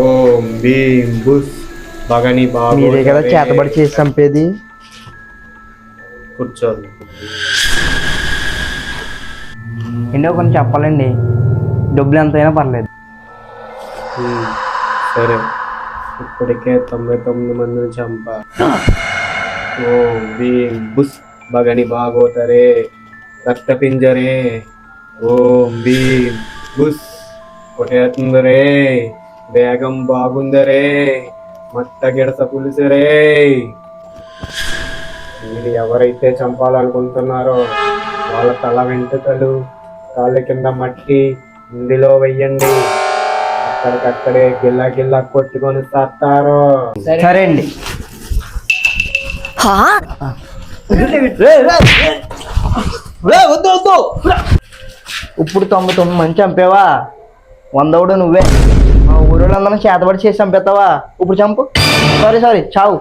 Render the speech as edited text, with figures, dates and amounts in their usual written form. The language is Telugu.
ఓం భీం బుస్ బగని బాబు మీరే కదా చేతబడి చేసి చంపేది. కూర్చోండి. ఎన్నో కొన్ని చెప్పాలండి, డబ్బులు ఎంతైనా పర్లేదు. సరే, ఇప్పటికే 99 మందిని చంపా. ఓం భీం బుస్ బగని బాగోతరే రక్త పింజరే. ఓం భీం బుస్ కొట్టేస్తుందరే, వేగం బాగుందరే, మట్ట గిడస పులుసరే. మీరు ఎవరైతే చంపాలనుకుంటున్నారో వాళ్ళ తల వెంట్రుకలు, కాళ్ళ కింద మట్టి ఇందులో వెయ్యండి. అక్కడికక్కడే గిల్లా గిల్లా కొట్టుకొని చేస్తారు. సరే అండి. ఇప్పుడు 99 మంది చంపేవా, 100 నువ్వే. మా ఊరోళ్ళందరం చేతబడి చేసి చంపేస్తావా? ఇప్పుడు చంపు. సారీ చావు.